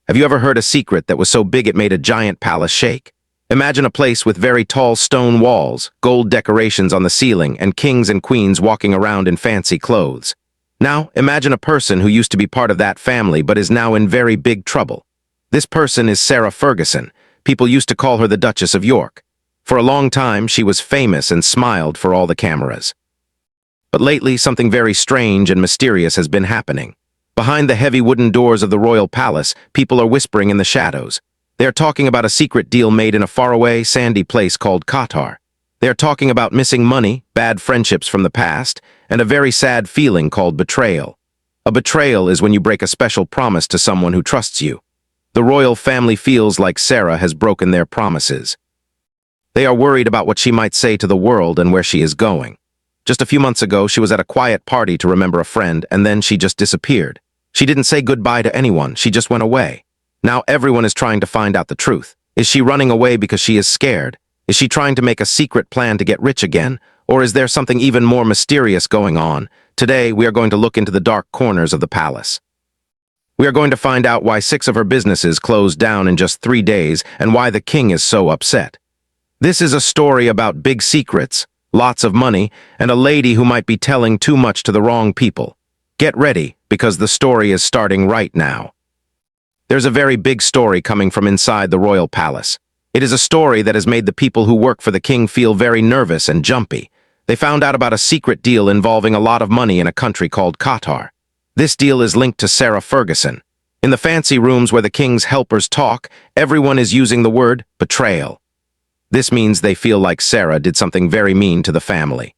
Have you ever heard a secret that was so big it made a giant palace shake? Imagine a place with very tall stone walls, gold decorations on the ceiling, and kings and queens walking around in fancy clothes. Now, imagine a person who used to be part of that family but is now in very big trouble. This person is Sarah Ferguson. People used to call her the Duchess of York. For a long time, she was famous and smiled for all the cameras. But lately, something very strange and mysterious has been happening. Behind the heavy wooden doors of the royal palace, people are whispering in the shadows. They are talking about a secret deal made in a faraway, sandy place called Qatar. They are talking about missing money, bad friendships from the past, and a very sad feeling called betrayal. A betrayal is when you break a special promise to someone who trusts you. The royal family feels like Sarah has broken their promises. They are worried about what she might say to the world and where she is going. Just a few months ago, she was at a quiet party to remember a friend, and then she just disappeared. She didn't say goodbye to anyone, she just went away. Now everyone is trying to find out the truth. Is she running away because she is scared? Is she trying to make a secret plan to get rich again? Or is there something even more mysterious going on? Today, we are going to look into the dark corners of the palace. We are going to find out why 6 of her businesses closed down in just 3 days and why the king is so upset. This is a story about big secrets, lots of money, and a lady who might be telling too much to the wrong people. Get ready, because the story is starting right now. There's a very big story coming from inside the royal palace. It is a story that has made the people who work for the king feel very nervous and jumpy. They found out about a secret deal involving a lot of money in a country called Qatar. This deal is linked to Sarah Ferguson. In the fancy rooms where the king's helpers talk, everyone is using the word betrayal. This means they feel like Sarah did something very mean to the family.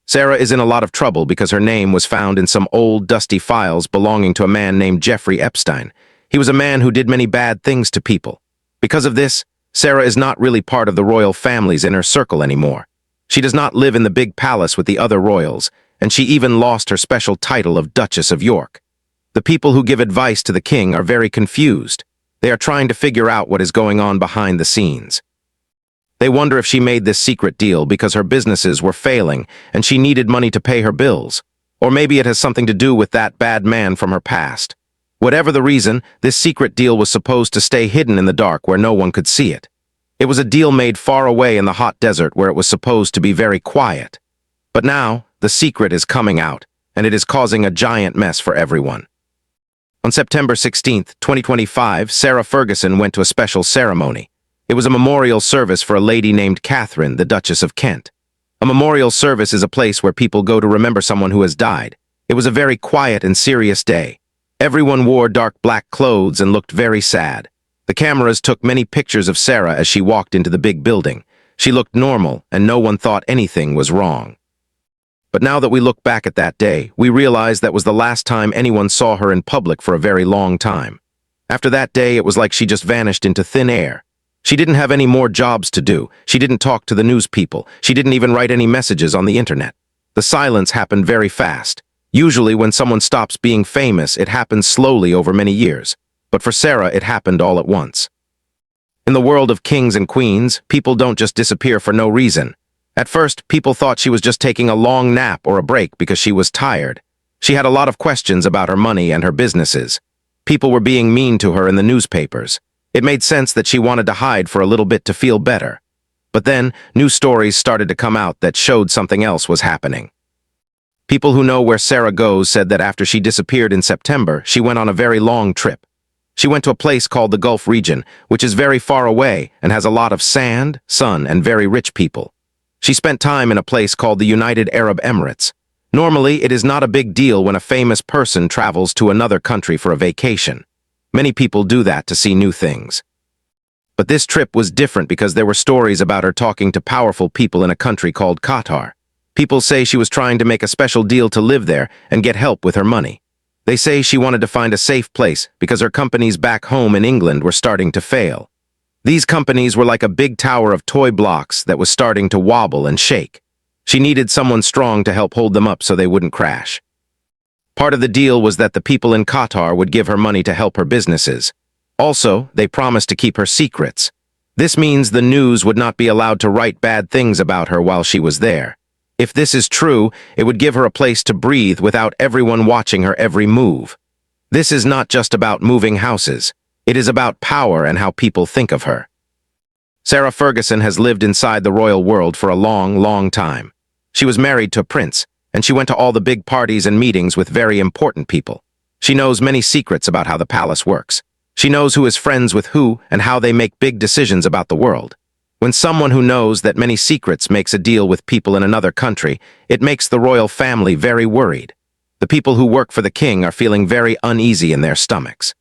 Sarah is in a lot of trouble because her name was found in some old, dusty files belonging to a man named Jeffrey Epstein. He was a man who did many bad things to people. Because of this, Sarah is not really part of the royal family's inner circle anymore. She does not live in the big palace with the other royals, and she even lost her special title of Duchess of York. The people who give advice to the king are very confused. They are trying to figure out what is going on behind the scenes. They wonder if she made this secret deal because her businesses were failing and she needed money to pay her bills. Or maybe it has something to do with that bad man from her past. Whatever the reason, this secret deal was supposed to stay hidden in the dark where no one could see it. It was a deal made far away in the hot desert where it was supposed to be very quiet. But now, the secret is coming out, and it is causing a giant mess for everyone. On September 16, 2025, Sarah Ferguson went to a special ceremony. It was a memorial service for a lady named Catherine, the Duchess of Kent. A memorial service is a place where people go to remember someone who has died. It was a very quiet and serious day. Everyone wore dark black clothes and looked very sad. The cameras took many pictures of Sarah as she walked into the big building. She looked normal, and no one thought anything was wrong. But now that we look back at that day, we realize that was the last time anyone saw her in public for a very long time. After that day, it was like she just vanished into thin air. She didn't have any more jobs to do. She didn't talk to the news people. She didn't even write any messages on the internet. The silence happened very fast. Usually when someone stops being famous, it happens slowly over many years. But for Sarah, it happened all at once. In the world of kings and queens, people don't just disappear for no reason. At first, people thought she was just taking a long nap or a break because she was tired. She had a lot of questions about her money and her businesses. People were being mean to her in the newspapers. It made sense that she wanted to hide for a little bit to feel better. But then, new stories started to come out that showed something else was happening. People who know where Sarah goes said that after she disappeared in September, she went on a very long trip. She went to a place called the Gulf region, which is very far away and has a lot of sand, sun, and very rich people. She spent time in a place called the United Arab Emirates. Normally, it is not a big deal when a famous person travels to another country for a vacation. Many people do that to see new things. But this trip was different because there were stories about her talking to powerful people in a country called Qatar. People say she was trying to make a special deal to live there and get help with her money. They say she wanted to find a safe place because her companies back home in England were starting to fail. These companies were like a big tower of toy blocks that was starting to wobble and shake. She needed someone strong to help hold them up so they wouldn't crash. Part of the deal was that the people in Qatar would give her money to help her businesses. Also, they promised to keep her secrets. This means the news would not be allowed to write bad things about her while she was there. If this is true, it would give her a place to breathe without everyone watching her every move. This is not just about moving houses. It is about power and how people think of her. Sarah Ferguson has lived inside the royal world for a long, long time. She was married to a prince, and she went to all the big parties and meetings with very important people. She knows many secrets about how the palace works. She knows who is friends with who and how they make big decisions about the world. When someone who knows that many secrets makes a deal with people in another country, it makes the royal family very worried. The people who work for the king are feeling very uneasy in their stomachs.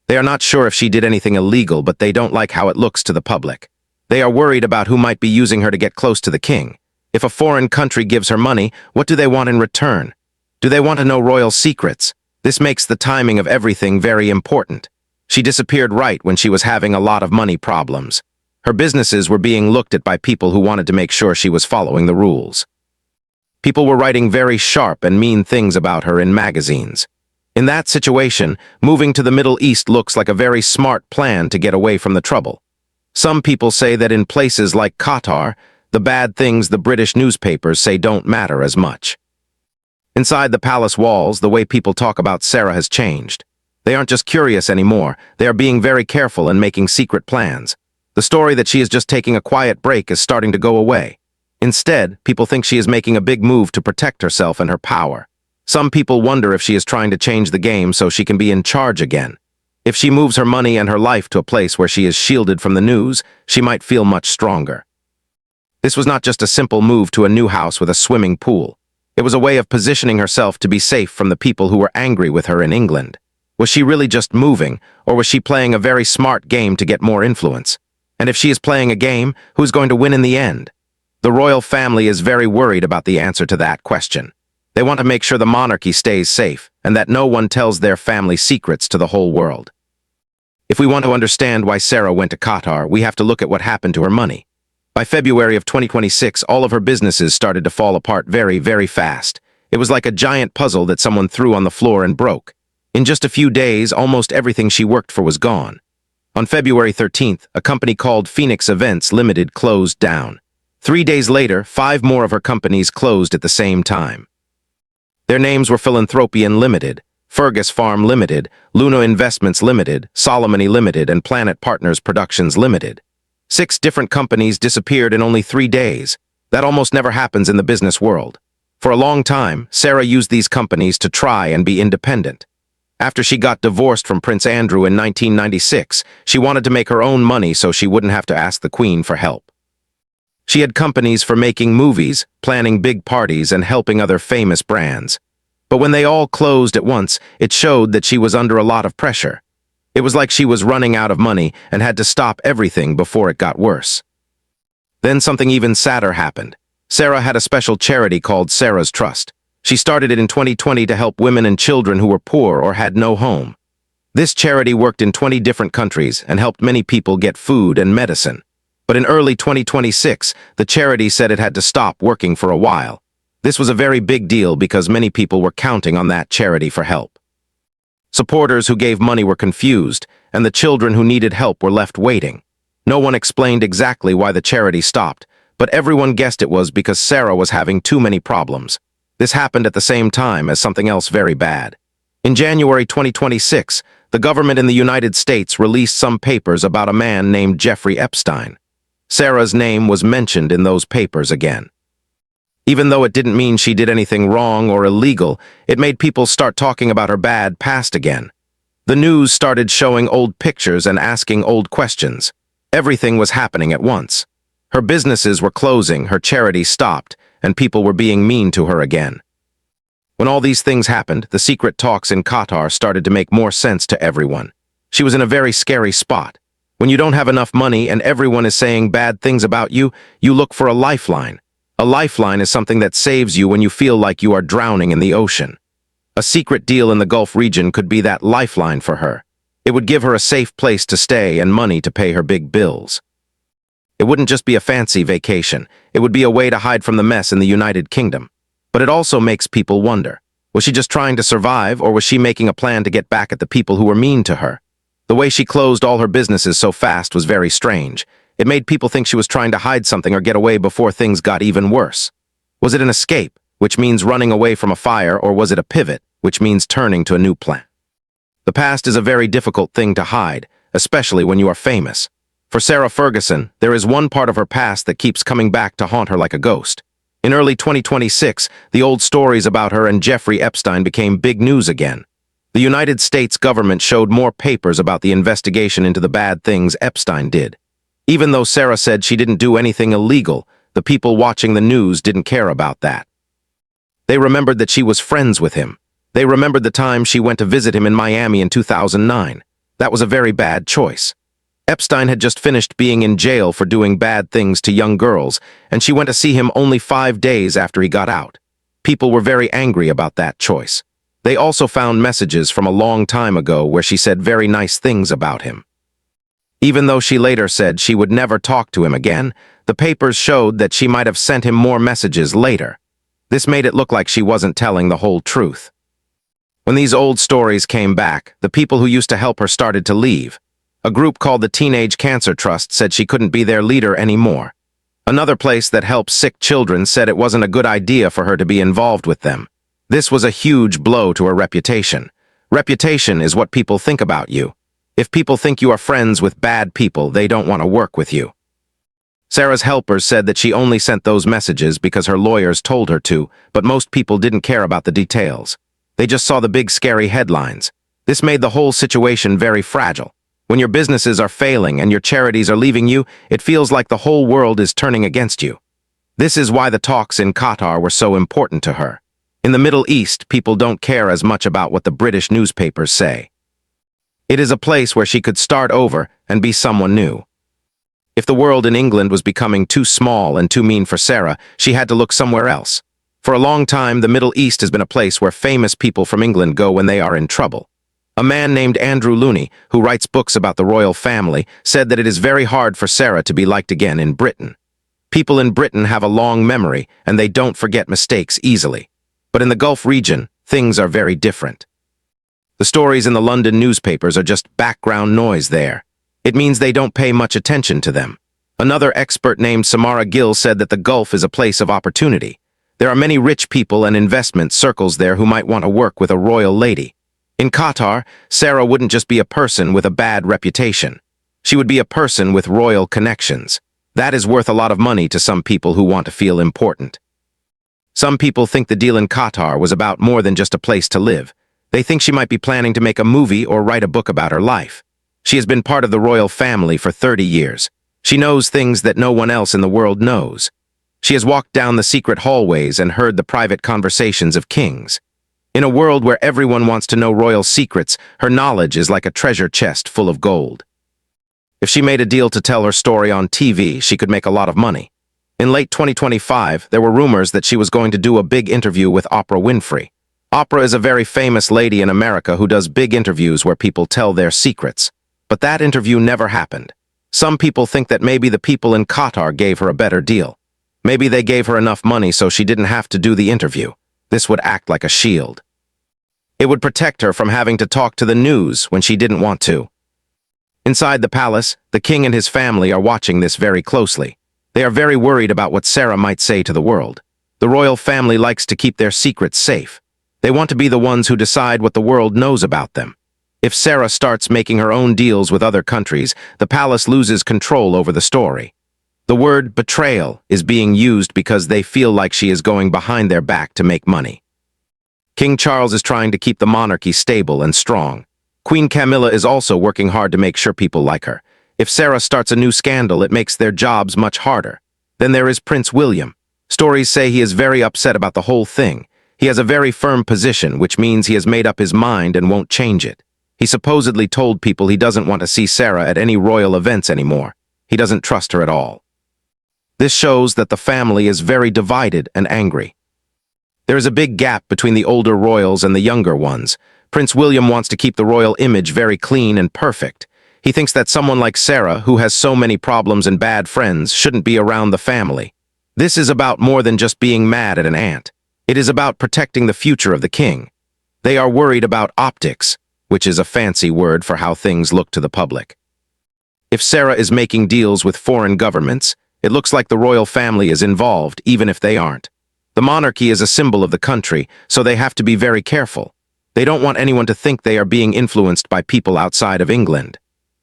They are not sure if she did anything illegal, but they don't like how it looks to the public. They are worried about who might be using her to get close to the king. If a foreign country gives her money, what do they want in return? Do they want to know royal secrets? This makes the timing of everything very important. She disappeared right when she was having a lot of money problems. Her businesses were being looked at by people who wanted to make sure she was following the rules. People were writing very sharp and mean things about her in magazines. In that situation, moving to the Middle East looks like a very smart plan to get away from the trouble. Some people say that in places like Qatar, the bad things the British newspapers say don't matter as much. Inside the palace walls, the way people talk about Sarah has changed. They aren't just curious anymore, they are being very careful and making secret plans. The story that she is just taking a quiet break is starting to go away. Instead, people think she is making a big move to protect herself and her power. Some people wonder if she is trying to change the game so she can be in charge again. If she moves her money and her life to a place where she is shielded from the news, she might feel much stronger. This was not just a simple move to a new house with a swimming pool. It was a way of positioning herself to be safe from the people who were angry with her in England. Was she really just moving, or was she playing a very smart game to get more influence? And if she is playing a game, who's going to win in the end? The royal family is very worried about the answer to that question. They want to make sure the monarchy stays safe, and that no one tells their family secrets to the whole world. If we want to understand why Sarah went to Qatar, we have to look at what happened to her money. By February of 2026, all of her businesses started to fall apart very, very fast. It was like a giant puzzle that someone threw on the floor and broke. In just a few days, almost everything she worked for was gone. On February 13th, a company called Phoenix Events Limited closed down. 3 days later, 5 more of her companies closed at the same time. Their names were Philanthropian Limited, Fergus Farm Limited, Luna Investments Limited, Solomony Limited, and Planet Partners Productions Limited. 6 different companies disappeared in only 3 days. That almost never happens in the business world. For a long time, Sarah used these companies to try and be independent. After she got divorced from Prince Andrew in 1996, she wanted to make her own money so she wouldn't have to ask the Queen for help. She had companies for making movies, planning big parties, and helping other famous brands. But when they all closed at once, it showed that she was under a lot of pressure. It was like she was running out of money and had to stop everything before it got worse. Then something even sadder happened. Sarah had a special charity called Sarah's Trust. She started it in 2020 to help women and children who were poor or had no home. This charity worked in 20 different countries and helped many people get food and medicine. But in early 2026, the charity said it had to stop working for a while. This was a very big deal because many people were counting on that charity for help. Supporters who gave money were confused, and the children who needed help were left waiting. No one explained exactly why the charity stopped, but everyone guessed it was because Sarah was having too many problems. This happened at the same time as something else very bad. In January 2026, the government in the United States released some papers about a man named Jeffrey Epstein. Sarah's name was mentioned in those papers again. Even though it didn't mean she did anything wrong or illegal, it made people start talking about her bad past again. The news started showing old pictures and asking old questions. Everything was happening at once. Her businesses were closing, her charity stopped, and people were being mean to her again. When all these things happened, the secret talks in Qatar started to make more sense to everyone. She was in a very scary spot. When you don't have enough money and everyone is saying bad things about you, you look for a lifeline. A lifeline is something that saves you when you feel like you are drowning in the ocean. A secret deal in the Gulf region could be that lifeline for her. It would give her a safe place to stay and money to pay her big bills. It wouldn't just be a fancy vacation. It would be a way to hide from the mess in the United Kingdom. But it also makes people wonder. Was she just trying to survive, or was she making a plan to get back at the people who were mean to her? The way she closed all her businesses so fast was very strange. It made people think she was trying to hide something or get away before things got even worse. Was it an escape, which means running away from a fire, or was it a pivot, which means turning to a new plan? The past is a very difficult thing to hide, especially when you are famous. For Sarah Ferguson, there is one part of her past that keeps coming back to haunt her like a ghost. In early 2026, the old stories about her and Jeffrey Epstein became big news again. The United States government showed more papers about the investigation into the bad things Epstein did. Even though Sarah said she didn't do anything illegal, the people watching the news didn't care about that. They remembered that she was friends with him. They remembered the time she went to visit him in Miami in 2009. That was a very bad choice. Epstein had just finished being in jail for doing bad things to young girls, and she went to see him only 5 days after he got out. People were very angry about that choice. They also found messages from a long time ago where she said very nice things about him. Even though she later said she would never talk to him again, the papers showed that she might have sent him more messages later. This made it look like she wasn't telling the whole truth. When these old stories came back, the people who used to help her started to leave. A group called the Teenage Cancer Trust said she couldn't be their leader anymore. Another place that helps sick children said it wasn't a good idea for her to be involved with them. This was a huge blow to her reputation. Reputation is what people think about you. If people think you are friends with bad people, they don't want to work with you. Sarah's helpers said that she only sent those messages because her lawyers told her to, but most people didn't care about the details. They just saw the big scary headlines. This made the whole situation very fragile. When your businesses are failing and your charities are leaving you, it feels like the whole world is turning against you. This is why the talks in Qatar were so important to her. In the Middle East, people don't care as much about what the British newspapers say. It is a place where she could start over and be someone new. If the world in England was becoming too small and too mean for Sarah, she had to look somewhere else. For a long time, the Middle East has been a place where famous people from England go when they are in trouble. A man named Andrew Looney, who writes books about the royal family, said that it is very hard for Sarah to be liked again in Britain. People in Britain have a long memory, and they don't forget mistakes easily. But in the Gulf region, things are very different. The stories in the London newspapers are just background noise there. It means they don't pay much attention to them. Another expert named Samara Gill said that the Gulf is a place of opportunity. There are many rich people and investment circles there who might want to work with a royal lady. In Qatar, Sarah wouldn't just be a person with a bad reputation. She would be a person with royal connections. That is worth a lot of money to some people who want to feel important. Some people think the deal in Qatar was about more than just a place to live. They think she might be planning to make a movie or write a book about her life. She has been part of the royal family for 30 years. She knows things that no one else in the world knows. She has walked down the secret hallways and heard the private conversations of kings. In a world where everyone wants to know royal secrets, her knowledge is like a treasure chest full of gold. If she made a deal to tell her story on TV, she could make a lot of money. In late 2025, there were rumors that she was going to do a big interview with Oprah Winfrey. Oprah is a very famous lady in America who does big interviews where people tell their secrets. But that interview never happened. Some people think that maybe the people in Qatar gave her a better deal. Maybe they gave her enough money so she didn't have to do the interview. This would act like a shield. It would protect her from having to talk to the news when she didn't want to. Inside the palace, the king and his family are watching this very closely. They are very worried about what Sarah might say to the world. The royal family likes to keep their secrets safe. They want to be the ones who decide what the world knows about them. If Sarah starts making her own deals with other countries, the palace loses control over the story. The word betrayal is being used because they feel like she is going behind their back to make money. King Charles is trying to keep the monarchy stable and strong. Queen Camilla is also working hard to make sure people like her. If Sarah starts a new scandal, it makes their jobs much harder. Then there is Prince William. Stories say he is very upset about the whole thing. He has a very firm position, which means he has made up his mind and won't change it. He supposedly told people he doesn't want to see Sarah at any royal events anymore. He doesn't trust her at all. This shows that the family is very divided and angry. There is a big gap between the older royals and the younger ones. Prince William wants to keep the royal image very clean and perfect. He thinks that someone like Sarah, who has so many problems and bad friends, shouldn't be around the family. This is about more than just being mad at an aunt. It is about protecting the future of the king. They are worried about optics, which is a fancy word for how things look to the public. If Sarah is making deals with foreign governments, it looks like the royal family is involved, even if they aren't. The monarchy is a symbol of the country, so they have to be very careful. They don't want anyone to think they are being influenced by people outside of England.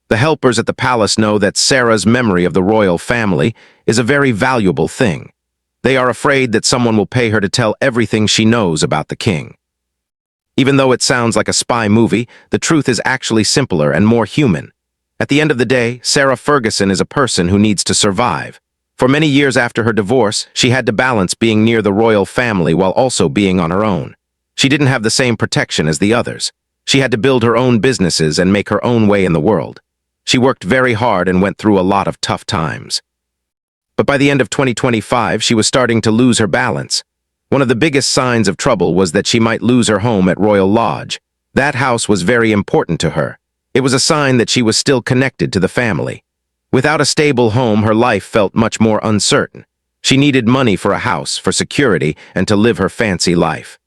The helpers at the palace know that Sarah's memory of the royal family is a very valuable thing. They are afraid that someone will pay her to tell everything she knows about the king. Even though it sounds like a spy movie, the truth is actually simpler and more human. At the end of the day, Sarah Ferguson is a person who needs to survive. For many years after her divorce, she had to balance being near the royal family while also being on her own. She didn't have the same protection as the others. She had to build her own businesses and make her own way in the world. She worked very hard and went through a lot of tough times. But by the end of 2025, she was starting to lose her balance. One of the biggest signs of trouble was that she might lose her home at Royal Lodge. That house was very important to her. It was a sign that she was still connected to the family. Without a stable home, her life felt much more uncertain. She needed money for a house, for security, and to live her fancy life.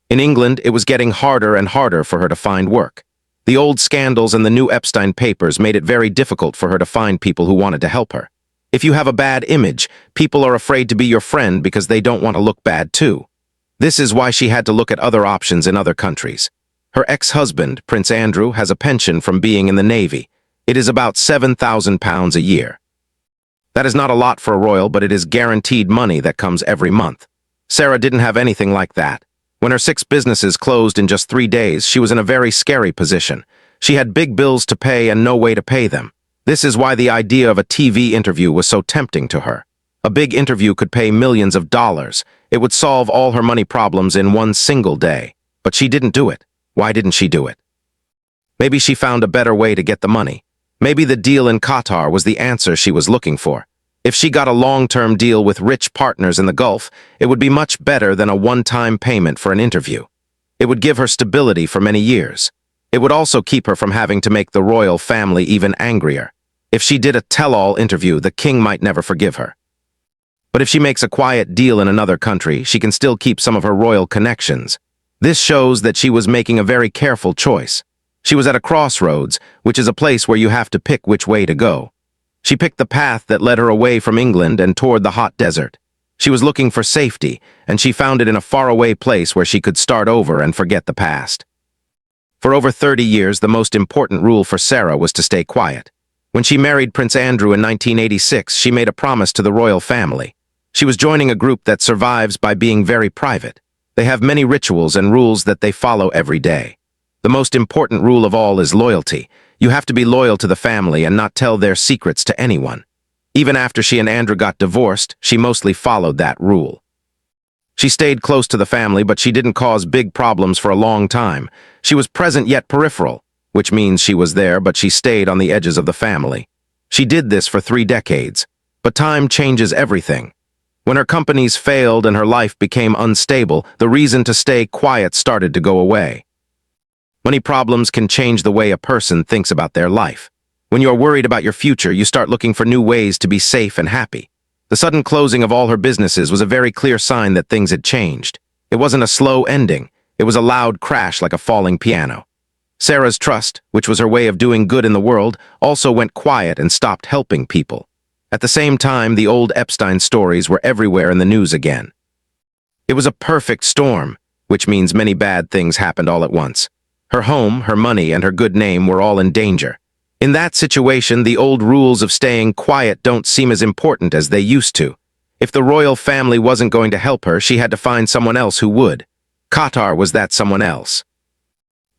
In England, it was getting harder and harder for her to find work. The old scandals and the new Epstein papers made it very difficult for her to find people who wanted to help her. If you have a bad image, people are afraid to be your friend because they don't want to look bad too. This is why she had to look at other options in other countries. Her ex-husband, Prince Andrew, has a pension from being in the Navy. It is about £7,000 a year. That is not a lot for a royal, but it is guaranteed money that comes every month. Sarah didn't have anything like that. When her 6 businesses closed in just 3 days, she was in a very scary position. She had big bills to pay and no way to pay them. This is why the idea of a TV interview was so tempting to her. A big interview could pay millions of dollars. It would solve all her money problems in one single day. But she didn't do it. Why didn't she do it? Maybe she found a better way to get the money. Maybe the deal in Qatar was the answer she was looking for. If she got a long-term deal with rich partners in the Gulf, it would be much better than a one-time payment for an interview. It would give her stability for many years. It would also keep her from having to make the royal family even angrier. If she did a tell-all interview, the king might never forgive her. But if she makes a quiet deal in another country, she can still keep some of her royal connections. This shows that she was making a very careful choice. She was at a crossroads, which is a place where you have to pick which way to go. She picked the path that led her away from England and toward the hot desert. She was looking for safety, and she found it in a faraway place where she could start over and forget the past. For over 30 years, the most important rule for Sarah was to stay quiet. When she married Prince Andrew in 1986, she made a promise to the royal family. She was joining a group that survives by being very private. They have many rituals and rules that they follow every day. The most important rule of all is loyalty. You have to be loyal to the family and not tell their secrets to anyone. Even after she and Andrew got divorced, she mostly followed that rule. She stayed close to the family, but she didn't cause big problems for a long time. She was present yet peripheral, which means she was there, but she stayed on the edges of the family. She did this for 3 decades. But time changes everything. When her companies failed and her life became unstable, the reason to stay quiet started to go away. Money problems can change the way a person thinks about their life. When you're worried about your future, you start looking for new ways to be safe and happy. The sudden closing of all her businesses was a very clear sign that things had changed. It wasn't a slow ending. It was a loud crash like a falling piano. Sarah's trust, which was her way of doing good in the world, also went quiet and stopped helping people. At the same time, the old Epstein stories were everywhere in the news again. It was a perfect storm, which means many bad things happened all at once. Her home, her money, and her good name were all in danger. In that situation, the old rules of staying quiet don't seem as important as they used to. If the royal family wasn't going to help her, she had to find someone else who would. Qatar was that someone else.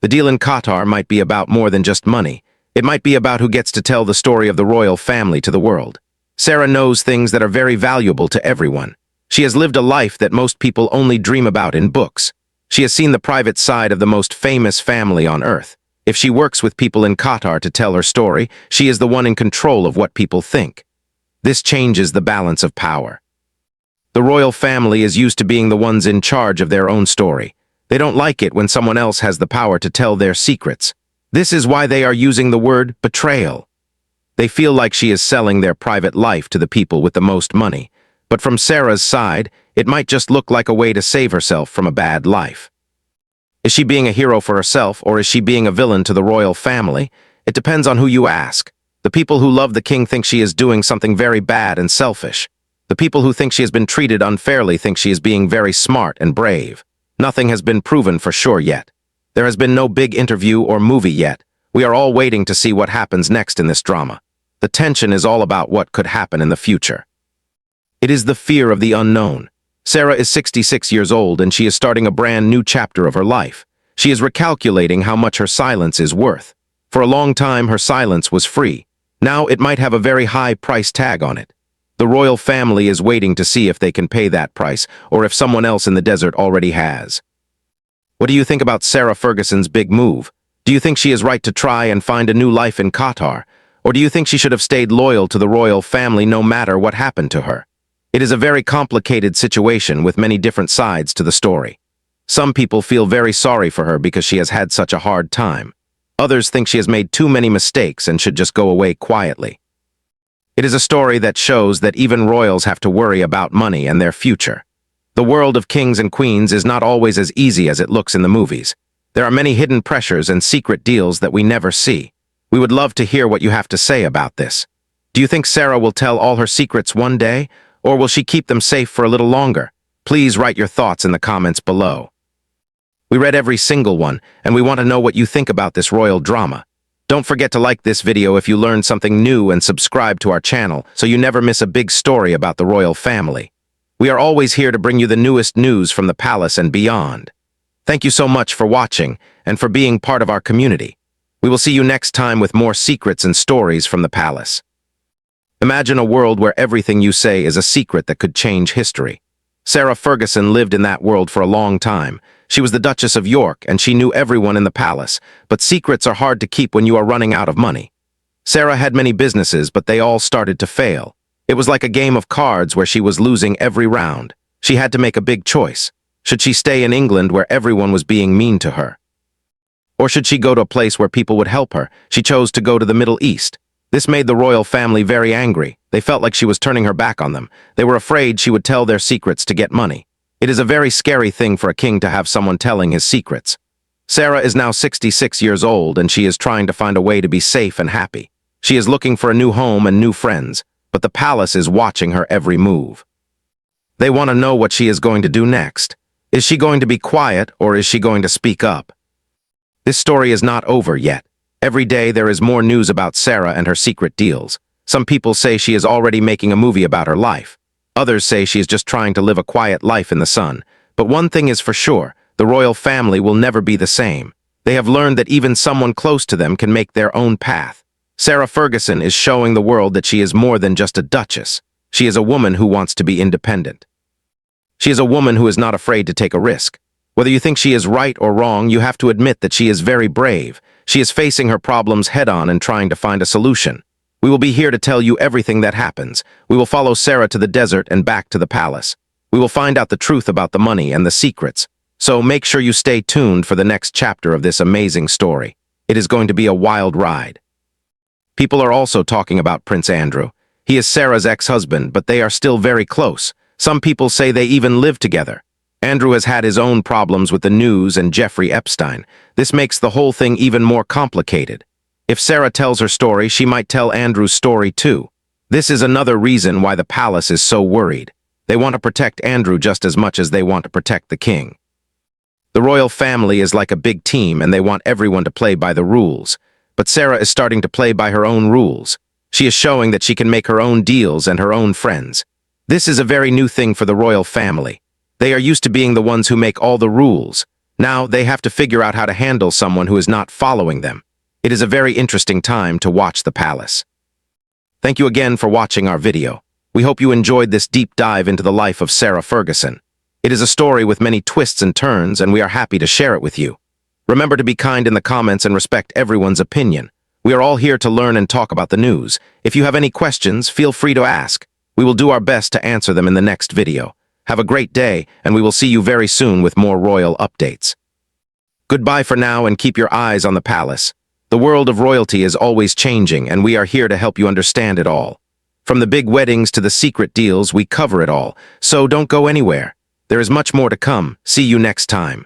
The deal in Qatar might be about more than just money. It might be about who gets to tell the story of the royal family to the world. Sarah knows things that are very valuable to everyone. She has lived a life that most people only dream about in books. She has seen the private side of the most famous family on earth. If she works with people in Qatar to tell her story, she is the one in control of what people think. This changes the balance of power. The royal family is used to being the ones in charge of their own story. They don't like it when someone else has the power to tell their secrets. This is why they are using the word betrayal. They feel like she is selling their private life to the people with the most money. But from Sarah's side, it might just look like a way to save herself from a bad life. Is she being a hero for herself, or is she being a villain to the royal family? It depends on who you ask. The people who love the king think she is doing something very bad and selfish. The people who think she has been treated unfairly think she is being very smart and brave. Nothing has been proven for sure yet. There has been no big interview or movie yet. We are all waiting to see what happens next in this drama. The tension is all about what could happen in the future. It is the fear of the unknown. Sarah is 66 years old and she is starting a brand new chapter of her life. She is recalculating how much her silence is worth. For a long time, her silence was free. Now it might have a very high price tag on it. The royal family is waiting to see if they can pay that price, or if someone else in the desert already has. What do you think about Sarah Ferguson's big move? Do you think she is right to try and find a new life in Qatar? Or do you think she should have stayed loyal to the royal family no matter what happened to her? It is a very complicated situation with many different sides to the story. Some people feel very sorry for her because she has had such a hard time. Others think she has made too many mistakes and should just go away quietly. It is a story that shows that even royals have to worry about money and their future. The world of kings and queens is not always as easy as it looks in the movies. There are many hidden pressures and secret deals that we never see. We would love to hear what you have to say about this. Do you think Sarah will tell all her secrets one day, or will she keep them safe for a little longer? Please write your thoughts in the comments below. We read every single one, and we want to know what you think about this royal drama. Don't forget to like this video if you learned something new and subscribe to our channel so you never miss a big story about the royal family. We are always here to bring you the newest news from the palace and beyond. Thank you so much for watching and for being part of our community. We will see you next time with more secrets and stories from the palace. Imagine a world where everything you say is a secret that could change history. Sarah Ferguson lived in that world for a long time. She was the Duchess of York, and she knew everyone in the palace, but secrets are hard to keep when you are running out of money. Sarah had many businesses, but they all started to fail. It was like a game of cards where she was losing every round. She had to make a big choice. Should she stay in England where everyone was being mean to her? Or should she go to a place where people would help her? She chose to go to the Middle East. This made the royal family very angry. They felt like she was turning her back on them. They were afraid she would tell their secrets to get money. It is a very scary thing for a king to have someone telling his secrets. Sarah is now 66 years old and she is trying to find a way to be safe and happy. She is looking for a new home and new friends, but the palace is watching her every move. They want to know what she is going to do next. Is she going to be quiet or is she going to speak up? This story is not over yet. Every day there is more news about Sarah and her secret deals. Some people say she is already making a movie about her life. Others say she is just trying to live a quiet life in the sun. But one thing is for sure, the royal family will never be the same. They have learned that even someone close to them can make their own path. Sarah Ferguson is showing the world that she is more than just a duchess. She is a woman who wants to be independent. She is a woman who is not afraid to take a risk. Whether you think she is right or wrong, you have to admit that she is very brave. She is facing her problems head-on and trying to find a solution. We will be here to tell you everything that happens. We will follow Sarah to the desert and back to the palace. We will find out the truth about the money and the secrets. So make sure you stay tuned for the next chapter of this amazing story. It is going to be a wild ride. People are also talking about Prince Andrew. He is Sarah's ex-husband, but they are still very close. Some people say they even live together. Andrew has had his own problems with the news and Jeffrey Epstein. This makes the whole thing even more complicated. If Sarah tells her story, she might tell Andrew's story too. This is another reason why the palace is so worried. They want to protect Andrew just as much as they want to protect the king. The royal family is like a big team and they want everyone to play by the rules. But Sarah is starting to play by her own rules. She is showing that she can make her own deals and her own friends. This is a very new thing for the royal family. They are used to being the ones who make all the rules. Now they have to figure out how to handle someone who is not following them. It is a very interesting time to watch the palace. Thank you again for watching our video. We hope you enjoyed this deep dive into the life of Sarah Ferguson. It is a story with many twists and turns, and we are happy to share it with you. Remember to be kind in the comments and respect everyone's opinion. We are all here to learn and talk about the news. If you have any questions, feel free to ask. We will do our best to answer them in the next video. Have a great day, and we will see you very soon with more royal updates. Goodbye for now and keep your eyes on the palace. The world of royalty is always changing, and we are here to help you understand it all. From the big weddings to the secret deals, we cover it all, so don't go anywhere. There is much more to come. See you next time.